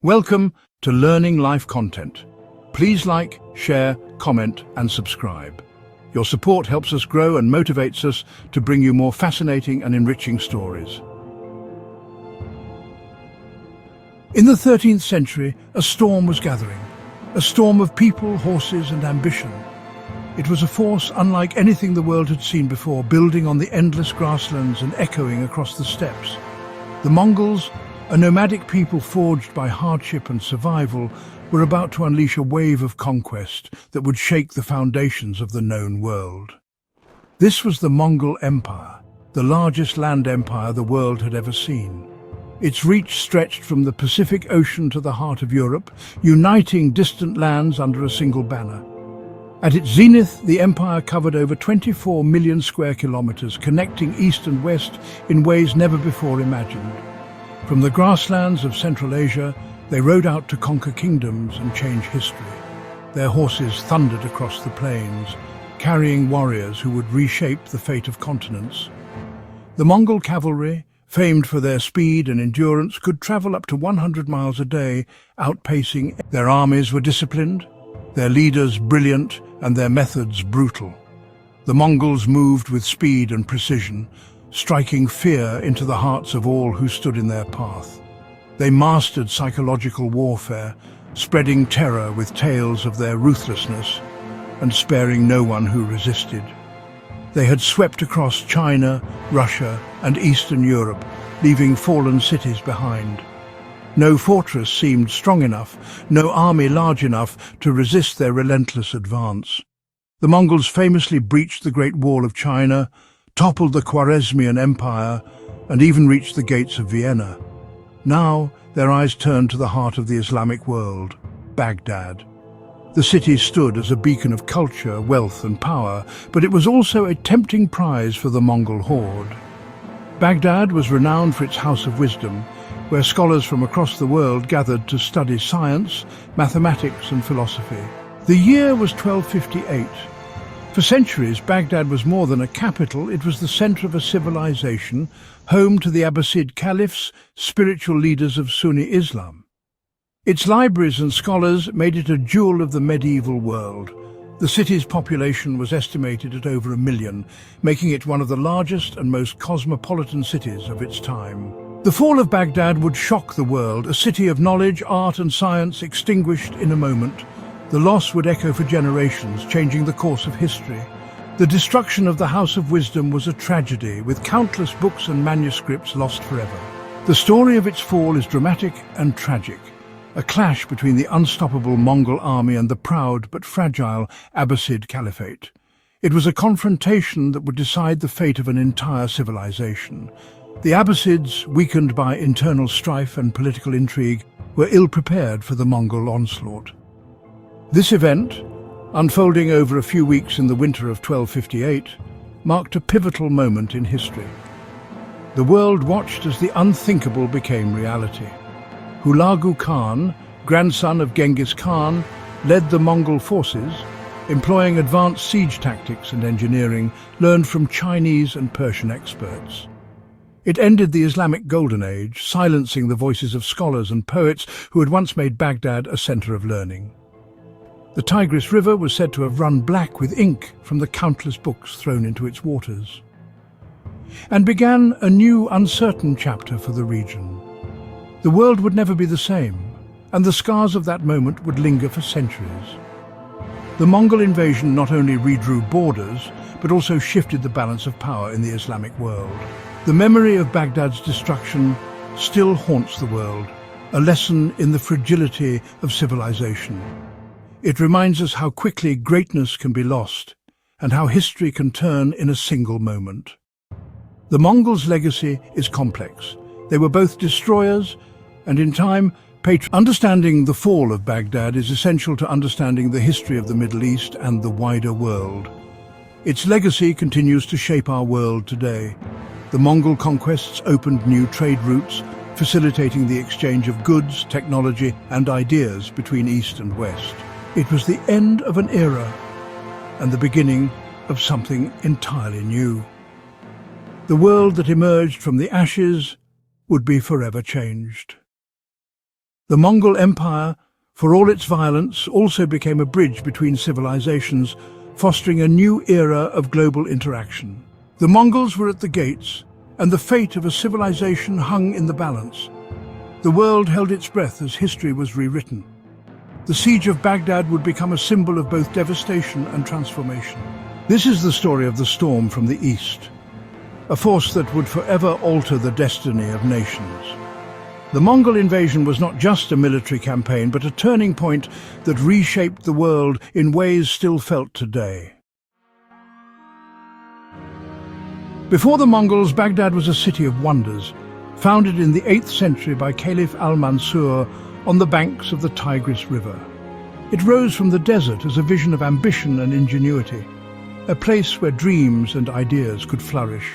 Welcome to Learning Life Content. Please like, share, comment and subscribe. Your support helps us grow and motivates us to bring you more fascinating and enriching stories. In the 13th century, a storm was gathering. A storm of people, horses and ambition. It was a force unlike anything the world had seen before, building on the endless grasslands and echoing across the steppes. The Mongols, a nomadic people forged by hardship and survival, were about to unleash a wave of conquest that would shake the foundations of the known world. This was the Mongol Empire, the largest land empire the world had ever seen. Its reach stretched from the Pacific Ocean to the heart of Europe, uniting distant lands under a single banner. At its zenith, the empire covered over 24 million square kilometers, connecting east and west in ways never before imagined. From the grasslands of Central Asia, they rode out to conquer kingdoms and change history. Their horses thundered across the plains, carrying warriors who would reshape the fate of continents. The Mongol cavalry, famed for their speed and endurance, could travel up to 100 miles a day, outpacing. Their armies were disciplined, their leaders brilliant, and their methods brutal. The Mongols moved with speed and precision, striking fear into the hearts of all who stood in their path. They mastered psychological warfare, spreading terror with tales of their ruthlessness and sparing no one who resisted. They had swept across China, Russia, and Eastern Europe, leaving fallen cities behind. No fortress seemed strong enough, no army large enough to resist their relentless advance. The Mongols famously breached the Great Wall of China, toppled the Khwarezmian Empire, and even reached the gates of Vienna. Now, their eyes turned to the heart of the Islamic world, Baghdad. The city stood as a beacon of culture, wealth and power, but it was also a tempting prize for the Mongol horde. Baghdad was renowned for its House of Wisdom, where scholars from across the world gathered to study science, mathematics and philosophy. The year was 1258. For centuries, Baghdad was more than a capital, it was the center of a civilization, home to the Abbasid Caliphs, spiritual leaders of Sunni Islam. Its libraries and scholars made it a jewel of the medieval world. The city's population was estimated at over 1 million, making it one of the largest and most cosmopolitan cities of its time. The fall of Baghdad would shock the world, a city of knowledge, art and science extinguished in a moment. The loss would echo for generations, changing the course of history. The destruction of the House of Wisdom was a tragedy, with countless books and manuscripts lost forever. The story of its fall is dramatic and tragic, a clash between the unstoppable Mongol army and the proud but fragile Abbasid Caliphate. It was a confrontation that would decide the fate of an entire civilization. The Abbasids, weakened by internal strife and political intrigue, were ill-prepared for the Mongol onslaught. This event, unfolding over a few weeks in the winter of 1258, marked a pivotal moment in history. The world watched as the unthinkable became reality. Hulagu Khan, grandson of Genghis Khan, led the Mongol forces, employing advanced siege tactics and engineering learned from Chinese and Persian experts. It ended the Islamic Golden Age, silencing the voices of scholars and poets who had once made Baghdad a center of learning. The Tigris River was said to have run black with ink from the countless books thrown into its waters. And began a new, uncertain chapter for the region. The world would never be the same, and the scars of that moment would linger for centuries. The Mongol invasion not only redrew borders, but also shifted the balance of power in the Islamic world. The memory of Baghdad's destruction still haunts the world, a lesson in the fragility of civilization. It reminds us how quickly greatness can be lost and how history can turn in a single moment. The Mongols' legacy is complex. They were both destroyers and, in time, patriots. Understanding the fall of Baghdad is essential to understanding the history of the Middle East and the wider world. Its legacy continues to shape our world today. The Mongol conquests opened new trade routes, facilitating the exchange of goods, technology, and ideas between East and West. It was the end of an era and the beginning of something entirely new. The world that emerged from the ashes would be forever changed. The Mongol Empire, for all its violence, also became a bridge between civilizations, fostering a new era of global interaction. The Mongols were at the gates, and the fate of a civilization hung in the balance. The world held its breath as history was rewritten. The siege of Baghdad would become a symbol of both devastation and transformation. This is the story of the storm from the east, a force that would forever alter the destiny of nations. The Mongol invasion was not just a military campaign, but a turning point that reshaped the world in ways still felt today. Before the Mongols, Baghdad was a city of wonders, founded in the 8th century by Caliph Al-Mansur on the banks of the Tigris River. It rose from the desert as a vision of ambition and ingenuity, a place where dreams and ideas could flourish.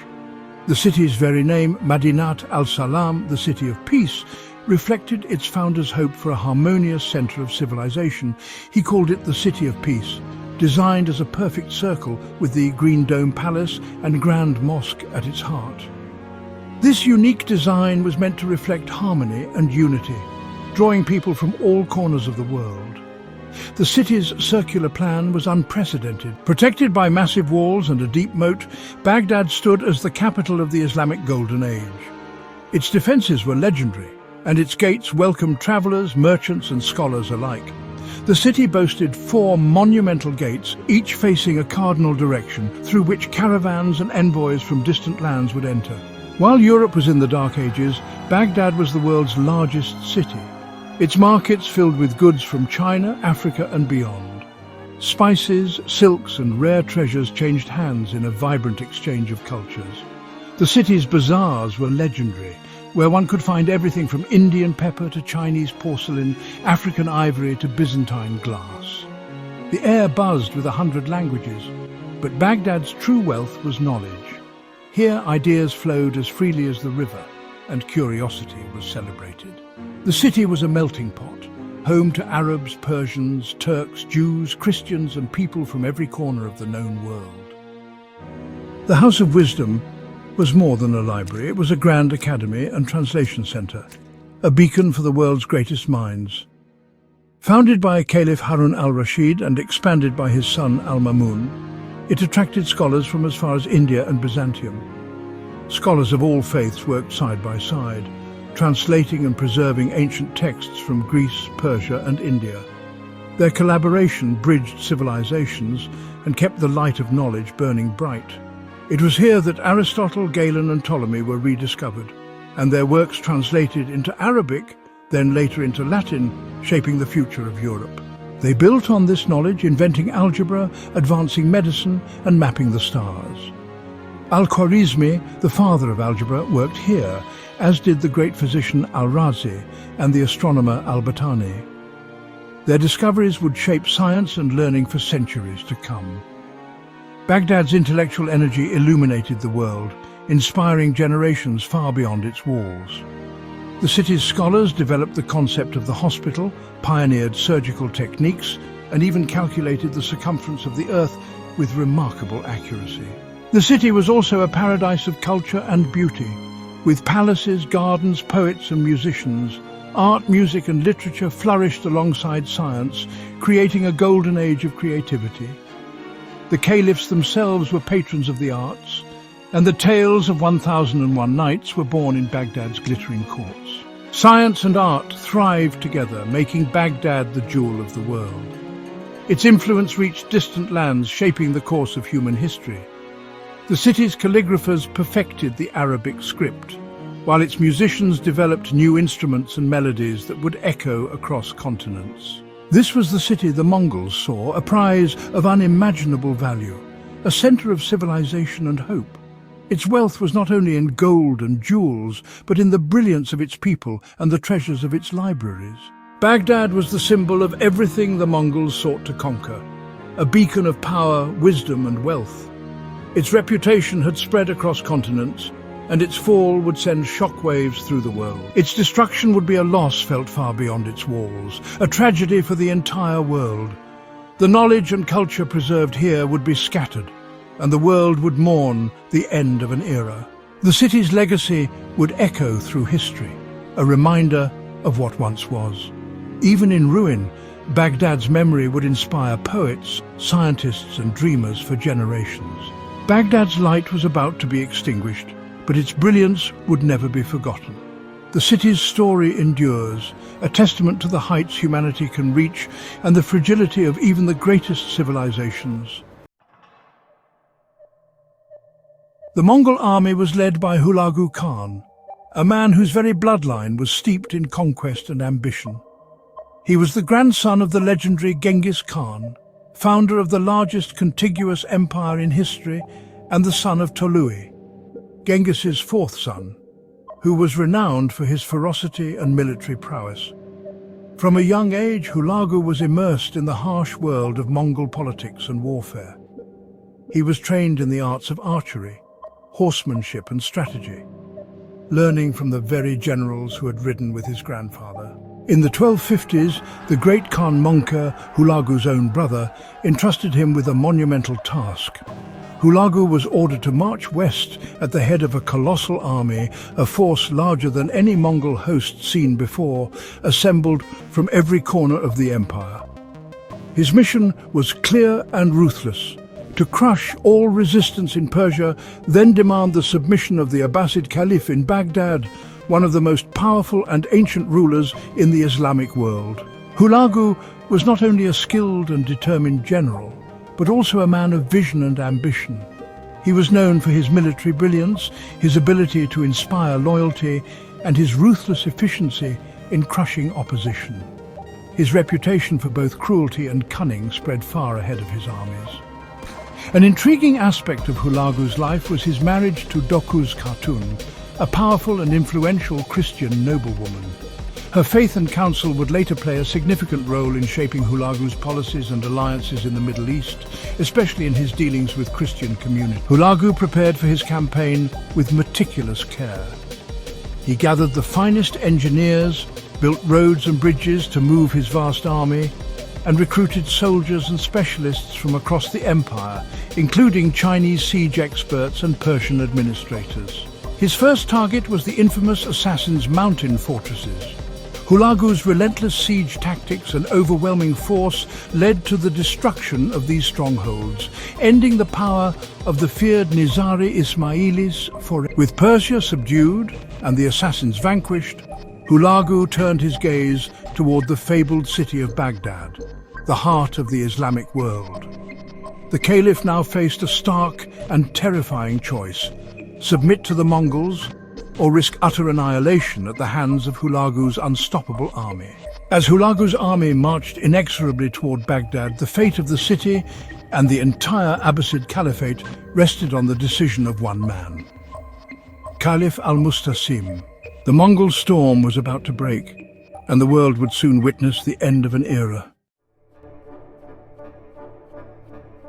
The city's very name, Madinat al-Salam, the city of peace, reflected its founder's hope for a harmonious center of civilization. He called it the City of Peace, designed as a perfect circle with the Green Dome Palace and Grand Mosque at its heart. This unique design was meant to reflect harmony and unity, drawing people from all corners of the world. The city's circular plan was unprecedented. Protected by massive walls and a deep moat, Baghdad stood as the capital of the Islamic Golden Age. Its defenses were legendary, and its gates welcomed travelers, merchants and scholars alike. The city boasted 4 monumental gates, each facing a cardinal direction, through which caravans and envoys from distant lands would enter. While Europe was in the Dark Ages, Baghdad was the world's largest city. Its markets filled with goods from China, Africa and beyond. Spices, silks and rare treasures changed hands in a vibrant exchange of cultures. The city's bazaars were legendary, where one could find everything from Indian pepper to Chinese porcelain, African ivory to Byzantine glass. The air buzzed with 100 languages, but Baghdad's true wealth was knowledge. Here ideas flowed as freely as the river, and curiosity was celebrated. The city was a melting pot, home to Arabs, Persians, Turks, Jews, Christians and people from every corner of the known world. The House of Wisdom was more than a library. It was a grand academy and translation center, a beacon for the world's greatest minds. Founded by Caliph Harun al-Rashid and expanded by his son Al-Mamun, it attracted scholars from as far as India and Byzantium. Scholars of all faiths worked side by side, translating and preserving ancient texts from Greece, Persia and India. Their collaboration bridged civilizations and kept the light of knowledge burning bright. It was here that Aristotle, Galen and Ptolemy were rediscovered, and their works translated into Arabic, then later into Latin, shaping the future of Europe. They built on this knowledge, inventing algebra, advancing medicine and mapping the stars. Al-Khwarizmi, the father of algebra, worked here, as did the great physician Al-Razi and the astronomer Al-Battani. Their discoveries would shape science and learning for centuries to come. Baghdad's intellectual energy illuminated the world, inspiring generations far beyond its walls. The city's scholars developed the concept of the hospital, pioneered surgical techniques, and even calculated the circumference of the Earth with remarkable accuracy. The city was also a paradise of culture and beauty, with palaces, gardens, poets and musicians. Art, music and literature flourished alongside science, creating a golden age of creativity. The caliphs themselves were patrons of the arts, and the tales of 1001 Nights were born in Baghdad's glittering courts. Science and art thrived together, making Baghdad the jewel of the world. Its influence reached distant lands, shaping the course of human history. The city's calligraphers perfected the Arabic script, while its musicians developed new instruments and melodies that would echo across continents. This was the city the Mongols saw, a prize of unimaginable value, a center of civilization and hope. Its wealth was not only in gold and jewels, but in the brilliance of its people and the treasures of its libraries. Baghdad was the symbol of everything the Mongols sought to conquer, a beacon of power, wisdom and wealth. Its reputation had spread across continents, and its fall would send shockwaves through the world. Its destruction would be a loss felt far beyond its walls, a tragedy for the entire world. The knowledge and culture preserved here would be scattered, and the world would mourn the end of an era. The city's legacy would echo through history, a reminder of what once was. Even in ruin, Baghdad's memory would inspire poets, scientists and dreamers for generations. Baghdad's light was about to be extinguished, but its brilliance would never be forgotten. The city's story endures, a testament to the heights humanity can reach and the fragility of even the greatest civilizations. The Mongol army was led by Hulagu Khan, a man whose very bloodline was steeped in conquest and ambition. He was the grandson of the legendary Genghis Khan, founder of the largest contiguous empire in history and the son of Tolui, Genghis's fourth son, who was renowned for his ferocity and military prowess. From a young age, Hulagu was immersed in the harsh world of Mongol politics and warfare. He was trained in the arts of archery, horsemanship and strategy, learning from the very generals who had ridden with his grandfather. In the 1250s, the great Khan Mongol, Hulagu's own brother, entrusted him with a monumental task. Hulagu was ordered to march west at the head of a colossal army, a force larger than any Mongol host seen before, assembled from every corner of the empire. His mission was clear and ruthless: to crush all resistance in Persia, then demand the submission of the Abbasid Caliphate in Baghdad, one of the most powerful and ancient rulers in the Islamic world. Hulagu was not only a skilled and determined general, but also a man of vision and ambition. He was known for his military brilliance, his ability to inspire loyalty, and his ruthless efficiency in crushing opposition. His reputation for both cruelty and cunning spread far ahead of his armies. An intriguing aspect of Hulagu's life was his marriage to Dokuz Khatun, a powerful and influential Christian noblewoman. Her faith and counsel would later play a significant role in shaping Hulagu's policies and alliances in the Middle East, especially in his dealings with Christian communities. Hulagu prepared for his campaign with meticulous care. He gathered the finest engineers, built roads and bridges to move his vast army, and recruited soldiers and specialists from across the empire, including Chinese siege experts and Persian administrators. His first target was the infamous assassins' mountain fortresses. Hulagu's relentless siege tactics and overwhelming force led to the destruction of these strongholds, ending the power of the feared Nizari Ismailis. With Persia subdued and the assassins vanquished, Hulagu turned his gaze toward the fabled city of Baghdad, the heart of the Islamic world. The Caliph now faced a stark and terrifying choice: submit to the Mongols or risk utter annihilation at the hands of Hulagu's unstoppable army. As Hulagu's army marched inexorably toward Baghdad, the fate of the city and the entire Abbasid Caliphate rested on the decision of one man: Caliph Al-Musta'sim. The Mongol storm was about to break, and the world would soon witness the end of an era.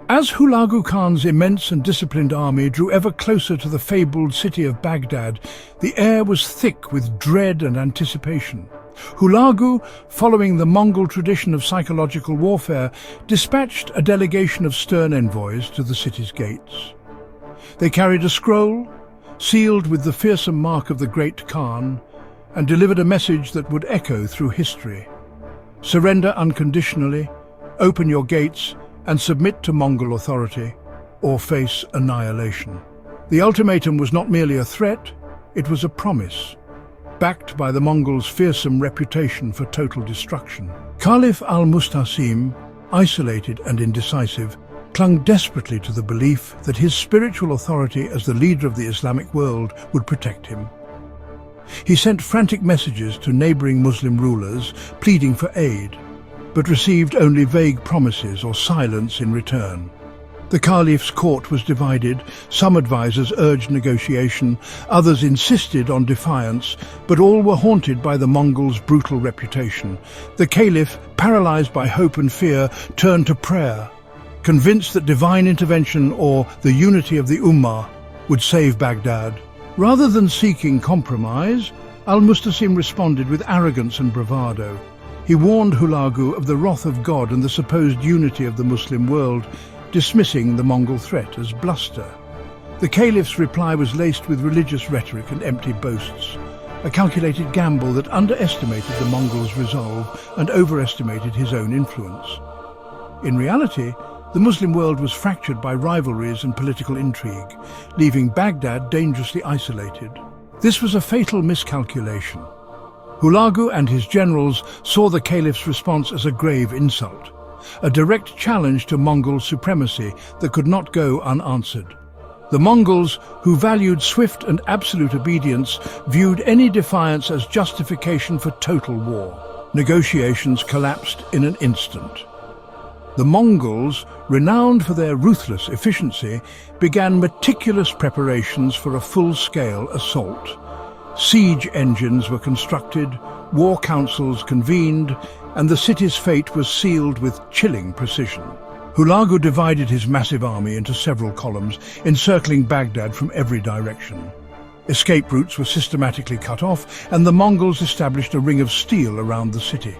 As Hulagu Khan's immense and disciplined army drew ever closer to the fabled city of Baghdad, the air was thick with dread and anticipation. Hulagu, following the Mongol tradition of psychological warfare, dispatched a delegation of stern envoys to the city's gates. They carried a scroll, sealed with the fearsome mark of the great Khan, and delivered a message that would echo through history: surrender unconditionally, open your gates, and submit to Mongol authority, or face annihilation. The ultimatum was not merely a threat, it was a promise, backed by the Mongols' fearsome reputation for total destruction. Caliph Al-Musta'sim, isolated and indecisive, clung desperately to the belief that his spiritual authority as the leader of the Islamic world would protect him. He sent frantic messages to neighboring Muslim rulers, pleading for aid, but received only vague promises or silence in return. The Caliph's court was divided. Some advisors urged negotiation, others insisted on defiance, but all were haunted by the Mongols' brutal reputation. The Caliph, paralyzed by hope and fear, turned to prayer, convinced that divine intervention or the unity of the Ummah would save Baghdad. Rather than seeking compromise, Al-Musta'sim responded with arrogance and bravado. He warned Hulagu of the wrath of God and the supposed unity of the Muslim world, dismissing the Mongol threat as bluster. The Caliph's reply was laced with religious rhetoric and empty boasts. a calculated gamble that underestimated the Mongols' resolve and overestimated his own influence. In reality, the Muslim world was fractured by rivalries and political intrigue, leaving Baghdad dangerously isolated. This was a fatal miscalculation. Hulagu and his generals saw the Caliph's response as a grave insult, a direct challenge to Mongol supremacy that could not go unanswered. The Mongols, who valued swift and absolute obedience, viewed any defiance as justification for total war. Negotiations collapsed in an instant. The Mongols, renowned for their ruthless efficiency, began meticulous preparations for a full-scale assault. Siege engines were constructed, war councils convened, and the city's fate was sealed with chilling precision. Hulagu divided his massive army into several columns, encircling Baghdad from every direction. Escape routes were systematically cut off, and the Mongols established a ring of steel around the city.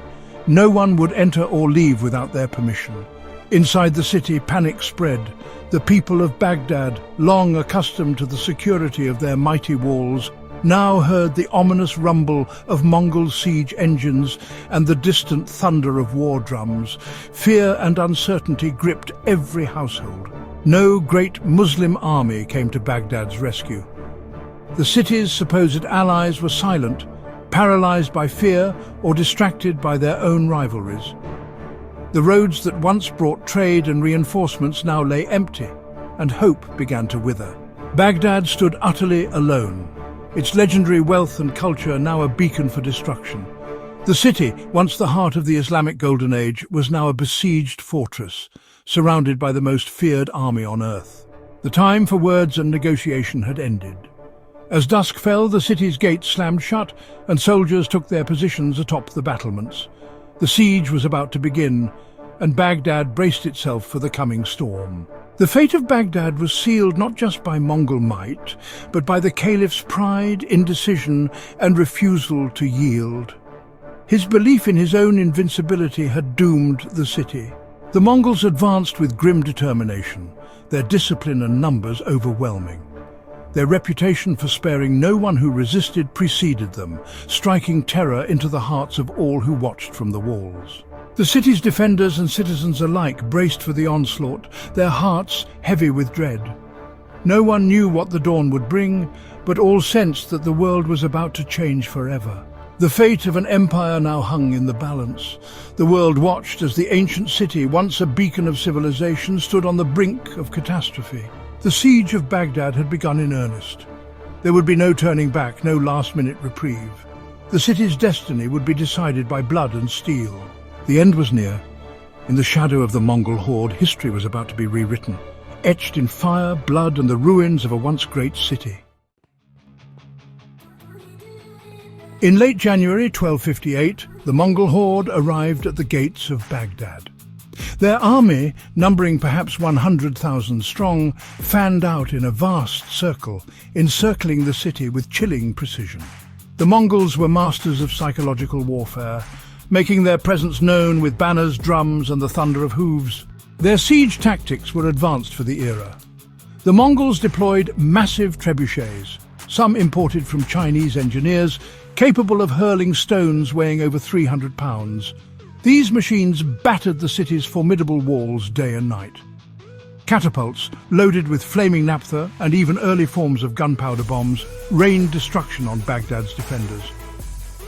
No one would enter or leave without their permission. Inside the city, panic spread. The people of Baghdad, long accustomed to the security of their mighty walls, now heard the ominous rumble of Mongol siege engines and the distant thunder of war drums. Fear and uncertainty gripped every household. No great Muslim army came to Baghdad's rescue. The city's supposed allies were silent, paralyzed by fear or distracted by their own rivalries. The roads that once brought trade and reinforcements now lay empty, and hope began to wither. Baghdad stood utterly alone, its legendary wealth and culture now a beacon for destruction. The city, once the heart of the Islamic Golden Age, was now a besieged fortress, surrounded by the most feared army on earth. The time for words and negotiation had ended. As dusk fell, the city's gates slammed shut, and soldiers took their positions atop the battlements. The siege was about to begin, and Baghdad braced itself for the coming storm. The fate of Baghdad was sealed not just by Mongol might, but by the Caliph's pride, indecision, and refusal to yield. His belief in his own invincibility had doomed the city. The Mongols advanced with grim determination, their discipline and numbers overwhelming. Their reputation for sparing no one who resisted preceded them, striking terror into the hearts of all who watched from the walls. The city's defenders and citizens alike braced for the onslaught, their hearts heavy with dread. No one knew what the dawn would bring, but all sensed that the world was about to change forever. The fate of an empire now hung in the balance. The world watched as the ancient city, once a beacon of civilization, stood on the brink of catastrophe. The siege of Baghdad had begun in earnest. There would be no turning back, no last-minute reprieve. The city's destiny would be decided by blood and steel. The end was near. In the shadow of the Mongol horde, history was about to be rewritten, etched in fire, blood, and the ruins of a once great city. In late January 1258, the Mongol horde arrived at the gates of Baghdad. Their army, numbering perhaps 100,000 strong, fanned out in a vast circle, encircling the city with chilling precision. The Mongols were masters of psychological warfare, making their presence known with banners, drums, and the thunder of hooves. Their siege tactics were advanced for the era. The Mongols deployed massive trebuchets, some imported from Chinese engineers, capable of hurling stones weighing over 300 pounds. These machines battered the city's formidable walls day and night. Catapults, loaded with flaming naphtha and even early forms of gunpowder bombs, rained destruction on Baghdad's defenders.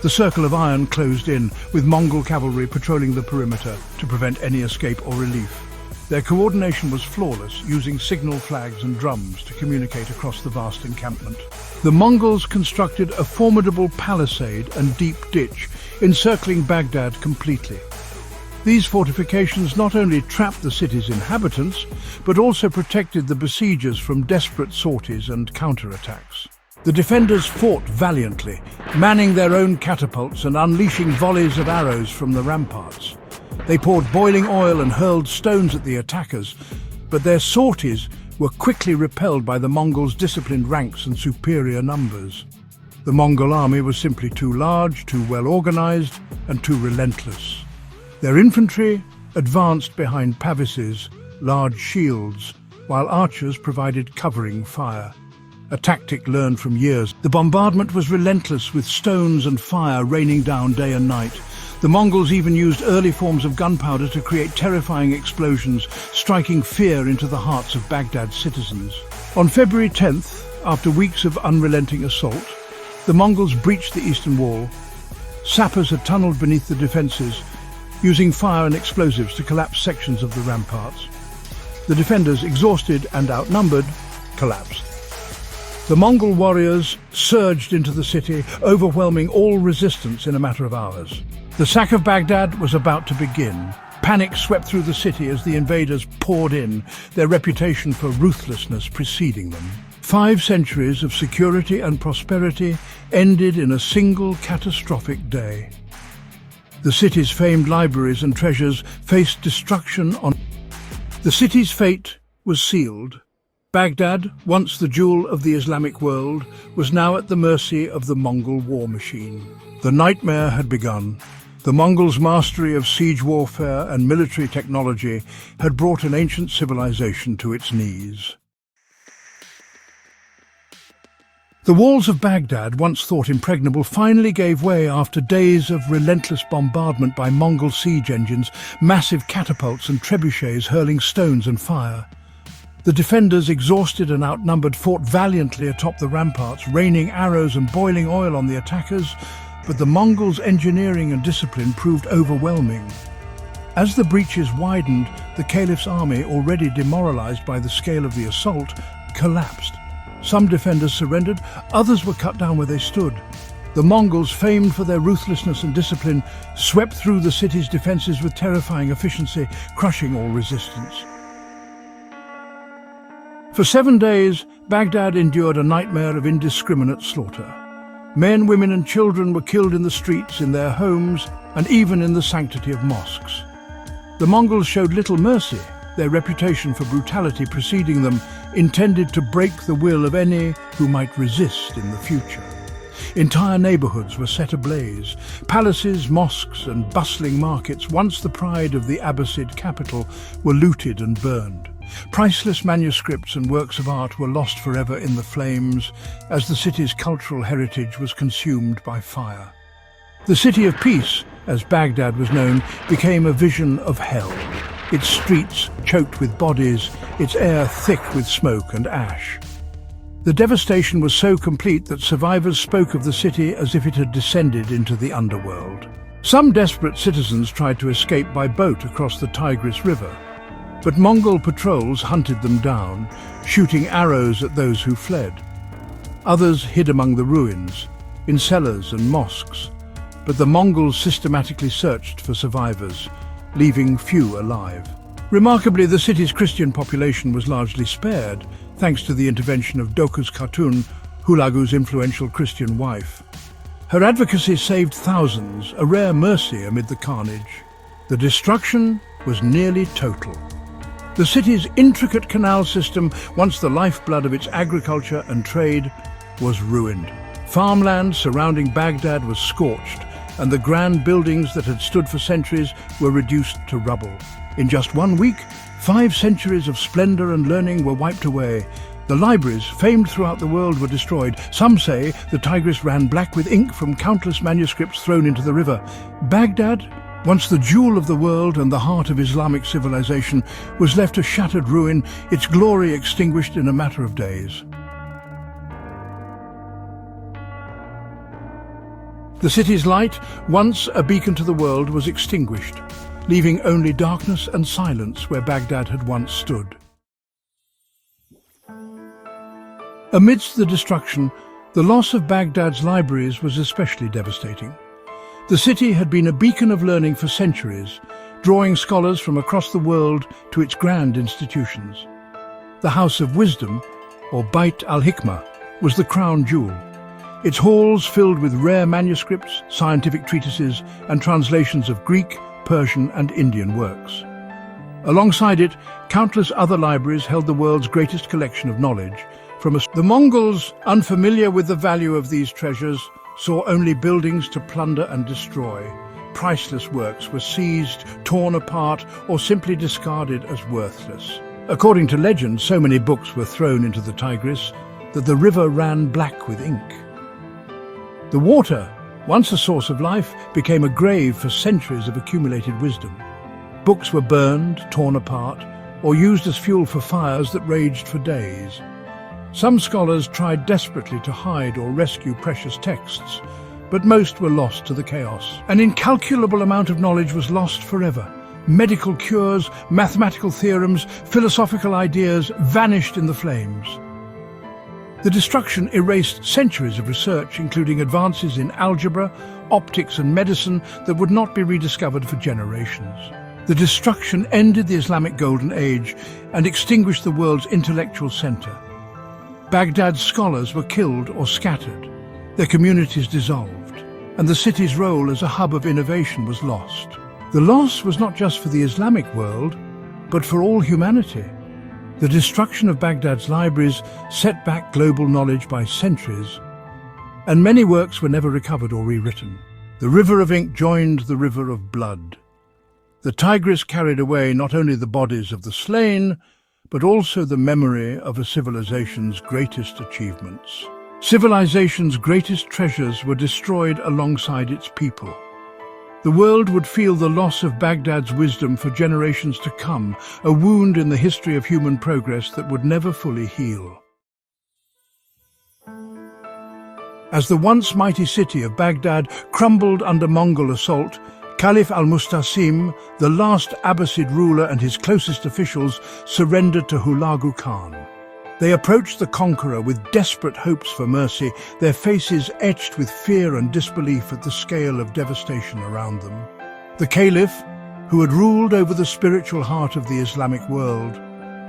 The circle of iron closed in, with Mongol cavalry patrolling the perimeter to prevent any escape or relief. Their coordination was flawless, using signal flags and drums to communicate across the vast encampment. The Mongols constructed a formidable palisade and deep ditch, encircling Baghdad completely. These fortifications not only trapped the city's inhabitants, but also protected the besiegers from desperate sorties and counterattacks. The defenders fought valiantly, manning their own catapults and unleashing volleys of arrows from the ramparts. They poured boiling oil and hurled stones at the attackers, but their sorties were quickly repelled by the Mongols' disciplined ranks and superior numbers. The Mongol army was simply too large, too well organized, and too relentless. Their infantry advanced behind pavises, large shields, while archers provided covering fire. a tactic learned from years. The bombardment was relentless, with stones and fire raining down day and night. The Mongols even used early forms of gunpowder to create terrifying explosions, striking fear into the hearts of Baghdad's citizens. On February 10th, after weeks of unrelenting assault, the Mongols breached the eastern wall. Sappers had tunneled beneath the defences, using fire and explosives to collapse sections of the ramparts. The defenders, exhausted and outnumbered, collapsed. The Mongol warriors surged into the city, overwhelming all resistance in a matter of hours. The sack of Baghdad was about to begin. Panic swept through the city as the invaders poured in, their reputation for ruthlessness preceding them. 5 centuries of security and prosperity ended in a single catastrophic day. The city's famed libraries and treasures faced destruction on... The city's fate was sealed. Baghdad, once the jewel of the Islamic world, was now at the mercy of the Mongol war machine. The nightmare had begun. The Mongols' mastery of siege warfare and military technology had brought an ancient civilization to its knees. The walls of Baghdad, once thought impregnable, finally gave way after days of relentless bombardment by Mongol siege engines, massive catapults and trebuchets hurling stones and fire. The defenders, exhausted and outnumbered, fought valiantly atop the ramparts, raining arrows and boiling oil on the attackers, but the Mongols' engineering and discipline proved overwhelming. As the breaches widened, the Caliph's army, already demoralized by the scale of the assault, collapsed. Some defenders surrendered, others were cut down where they stood. The Mongols, famed for their ruthlessness and discipline, swept through the city's defenses with terrifying efficiency, crushing all resistance. For 7 days, Baghdad endured a nightmare of indiscriminate slaughter. Men, women and children were killed in the streets, in their homes, and even in the sanctity of mosques. The Mongols showed little mercy, their reputation for brutality preceding them, intended to break the will of any who might resist in the future. Entire neighborhoods were set ablaze. Palaces, mosques and bustling markets, once the pride of the Abbasid capital, were looted and burned. Priceless manuscripts and works of art were lost forever in the flames as the city's cultural heritage was consumed by fire. The City of Peace, as Baghdad was known, became a vision of hell. Its streets choked with bodies, its air thick with smoke and ash. The devastation was so complete that survivors spoke of the city as if it had descended into the underworld. Some desperate citizens tried to escape by boat across the Tigris River, but Mongol patrols hunted them down, shooting arrows at those who fled. Others hid among the ruins, in cellars and mosques, but the Mongols systematically searched for survivors, leaving few alive. Remarkably, the city's Christian population was largely spared, thanks to the intervention of Doku's Khatun, Hulagu's influential Christian wife. Her advocacy saved thousands, a rare mercy amid the carnage. The destruction was nearly total. The city's intricate canal system, once the lifeblood of its agriculture and trade, was ruined. Farmland surrounding Baghdad was scorched, and the grand buildings that had stood for centuries were reduced to rubble. In just 1 week, 5 centuries of splendor and learning were wiped away. The libraries, famed throughout the world, were destroyed. Some say the Tigris ran black with ink from countless manuscripts thrown into the river. Baghdad, once the jewel of the world and the heart of Islamic civilization, was left a shattered ruin, its glory extinguished in a matter of days. The city's light, once a beacon to the world, was extinguished, leaving only darkness and silence where Baghdad had once stood. Amidst the destruction, the loss of Baghdad's libraries was especially devastating. The city had been a beacon of learning for centuries, drawing scholars from across the world to its grand institutions. The House of Wisdom, or Bait al-Hikmah, was the crown jewel. Its halls filled with rare manuscripts, scientific treatises, and translations of Greek, Persian, and Indian works. Alongside it, countless other libraries held the world's greatest collection of knowledge. The Mongols, unfamiliar with the value of these treasures, saw only buildings to plunder and destroy. Priceless works were seized, torn apart, or simply discarded as worthless. According to legend, so many books were thrown into the Tigris that the river ran black with ink. The water, once a source of life, became a grave for centuries of accumulated wisdom. Books were burned, torn apart, or used as fuel for fires that raged for days. Some scholars tried desperately to hide or rescue precious texts, but most were lost to the chaos. An incalculable amount of knowledge was lost forever. Medical cures, mathematical theorems, philosophical ideas vanished in the flames. The destruction erased centuries of research, including advances in algebra, optics and medicine that would not be rediscovered for generations. The destruction ended the Islamic Golden Age and extinguished the world's intellectual center. Baghdad's scholars were killed or scattered, their communities dissolved, and the city's role as a hub of innovation was lost. The loss was not just for the Islamic world, but for all humanity. The destruction of Baghdad's libraries set back global knowledge by centuries, and many works were never recovered or rewritten. The river of ink joined the river of blood. The Tigris carried away not only the bodies of the slain, but also the memory of a civilization's greatest achievements. Civilization's greatest treasures were destroyed alongside its people. The world would feel the loss of Baghdad's wisdom for generations to come, a wound in the history of human progress that would never fully heal. As the once mighty city of Baghdad crumbled under Mongol assault, Caliph Al-Musta'sim, the last Abbasid ruler, and his closest officials surrendered to Hulagu Khan. They approached the Conqueror with desperate hopes for mercy, their faces etched with fear and disbelief at the scale of devastation around them. The Caliph, who had ruled over the spiritual heart of the Islamic world,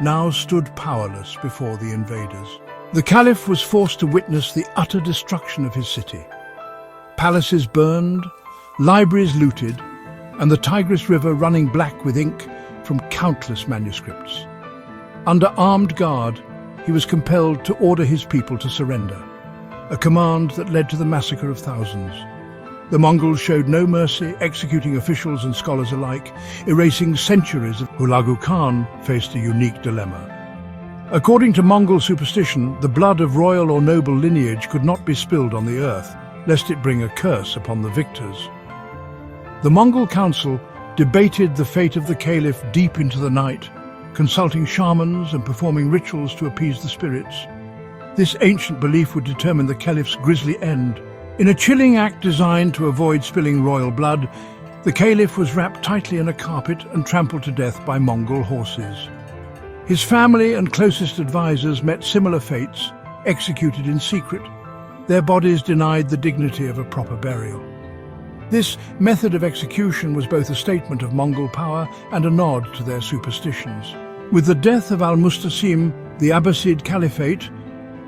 now stood powerless before the invaders. The Caliph was forced to witness the utter destruction of his city. Palaces burned, libraries looted, and the Tigris River running black with ink from countless manuscripts. Under armed guard, he was compelled to order his people to surrender, a command that led to the massacre of thousands. The Mongols showed no mercy, executing officials and scholars alike, erasing centuries of Hulagu Khan faced a unique dilemma. According to Mongol superstition, the blood of royal or noble lineage could not be spilled on the earth, lest it bring a curse upon the victors. The Mongol council debated the fate of the Caliph deep into the night, consulting shamans and performing rituals to appease the spirits. This ancient belief would determine the Caliph's grisly end. In a chilling act designed to avoid spilling royal blood, the Caliph was wrapped tightly in a carpet and trampled to death by Mongol horses. His family and closest advisors met similar fates, executed in secret, their bodies denied the dignity of a proper burial. This method of execution was both a statement of Mongol power and a nod to their superstitions. With the death of Al-Musta'sim, the Abbasid Caliphate,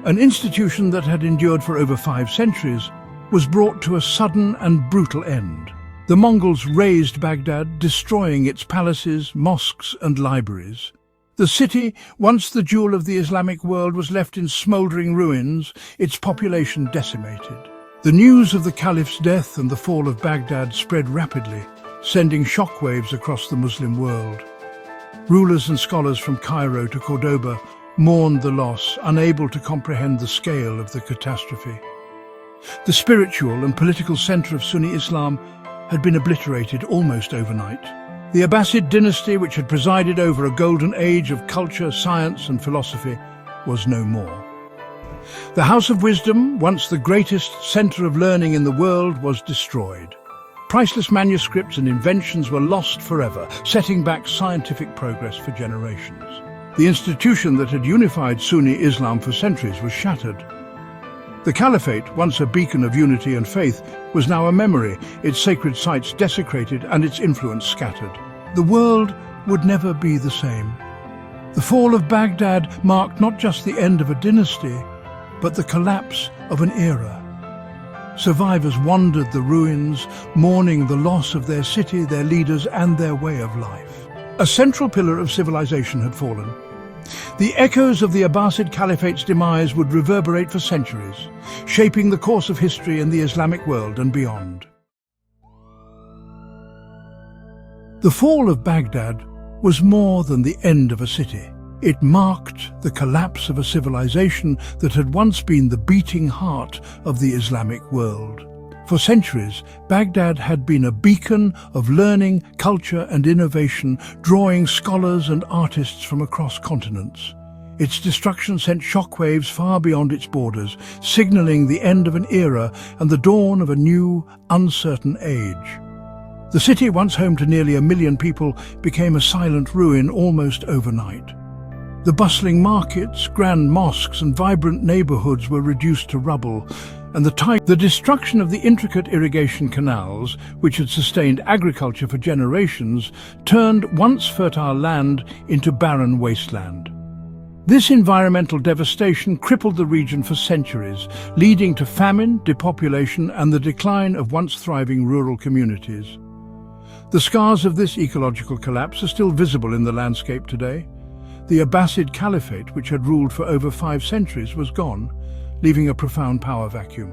an institution that had endured for over 5 centuries, was brought to a sudden and brutal end. The Mongols razed Baghdad, destroying its palaces, mosques and libraries. The city, once the jewel of the Islamic world, was left in smouldering ruins, its population decimated. The news of the Caliph's death and the fall of Baghdad spread rapidly, sending shockwaves across the Muslim world. Rulers and scholars from Cairo to Cordoba mourned the loss, unable to comprehend the scale of the catastrophe. The spiritual and political center of Sunni Islam had been obliterated almost overnight. The Abbasid dynasty, which had presided over a golden age of culture, science and philosophy, was no more. The House of Wisdom, once the greatest center of learning in the world, was destroyed. Priceless manuscripts and inventions were lost forever, setting back scientific progress for generations. The institution that had unified Sunni Islam for centuries was shattered. The Caliphate, once a beacon of unity and faith, was now a memory, its sacred sites desecrated and its influence scattered. The world would never be the same. The fall of Baghdad marked not just the end of a dynasty, but the collapse of an era. Survivors wandered the ruins, mourning the loss of their city, their leaders, and their way of life. A central pillar of civilization had fallen. The echoes of the Abbasid Caliphate's demise would reverberate for centuries, shaping the course of history in the Islamic world and beyond. The fall of Baghdad was more than the end of a city. It marked the collapse of a civilization that had once been the beating heart of the Islamic world. For centuries, Baghdad had been a beacon of learning, culture and innovation, drawing scholars and artists from across continents. Its destruction sent shockwaves far beyond its borders, signaling the end of an era and the dawn of a new, uncertain age. The city, once home to nearly 1 million people, became a silent ruin almost overnight. The bustling markets, grand mosques and vibrant neighborhoods were reduced to rubble, and the destruction of the intricate irrigation canals, which had sustained agriculture for generations, turned once fertile land into barren wasteland. This environmental devastation crippled the region for centuries, leading to famine, depopulation and the decline of once thriving rural communities. The scars of this ecological collapse are still visible in the landscape today. The Abbasid Caliphate, which had ruled for over 5 centuries, was gone, leaving a profound power vacuum.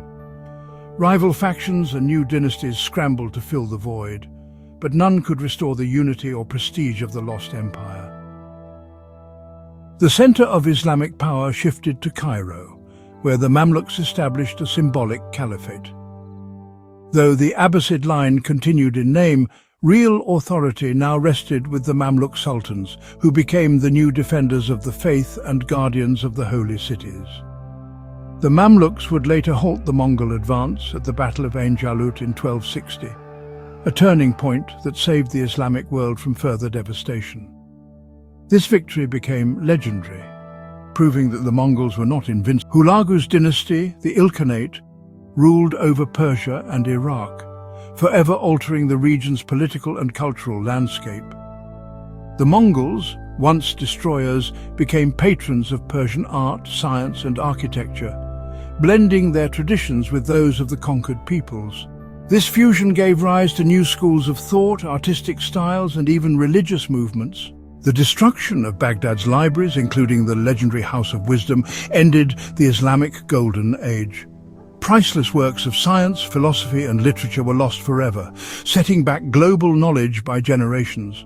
Rival factions and new dynasties scrambled to fill the void, but none could restore the unity or prestige of the lost empire. The center of Islamic power shifted to Cairo, where the Mamluks established a symbolic caliphate. Though the Abbasid line continued in name, real authority now rested with the Mamluk sultans, who became the new defenders of the faith and guardians of the holy cities. The Mamluks would later halt the Mongol advance at the Battle of Ain Jalut in 1260, a turning point that saved the Islamic world from further devastation. This victory became legendary, proving that the Mongols were not invincible. Hulagu's dynasty, the Ilkhanate, ruled over Persia and Iraq, forever altering the region's political and cultural landscape. The Mongols, once destroyers, became patrons of Persian art, science and architecture, blending their traditions with those of the conquered peoples. This fusion gave rise to new schools of thought, artistic styles and even religious movements. The destruction of Baghdad's libraries, including the legendary House of Wisdom, ended the Islamic Golden Age. Priceless works of science, philosophy and literature were lost forever, setting back global knowledge by generations.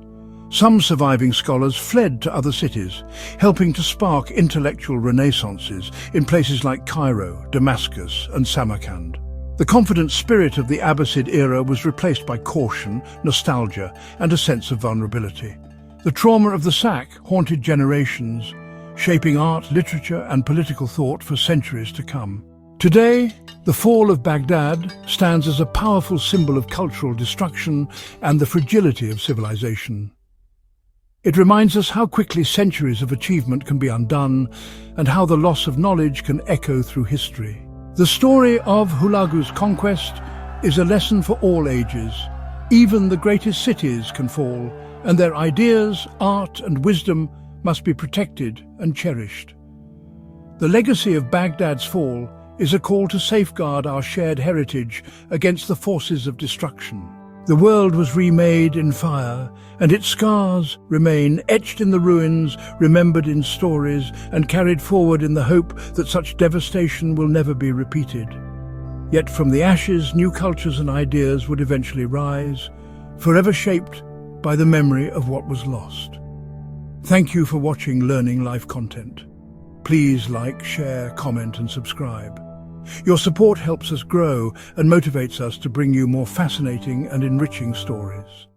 Some surviving scholars fled to other cities, helping to spark intellectual renaissances in places like Cairo, Damascus and Samarkand. The confident spirit of the Abbasid era was replaced by caution, nostalgia and a sense of vulnerability. The trauma of the sack haunted generations, shaping art, literature and political thought for centuries to come. Today, the fall of Baghdad stands as a powerful symbol of cultural destruction and the fragility of civilization. It reminds us how quickly centuries of achievement can be undone and how the loss of knowledge can echo through history. The story of Hulagu's conquest is a lesson for all ages. Even the greatest cities can fall, and their ideas, art and wisdom must be protected and cherished. The legacy of Baghdad's fall is a call to safeguard our shared heritage against the forces of destruction. The world was remade in fire, and its scars remain etched in the ruins, remembered in stories, and carried forward in the hope that such devastation will never be repeated. Yet from the ashes, new cultures and ideas would eventually rise, forever shaped by the memory of what was lost. Thank you for watching Learning Life content. Please like, share, comment and subscribe. Your support helps us grow and motivates us to bring you more fascinating and enriching stories.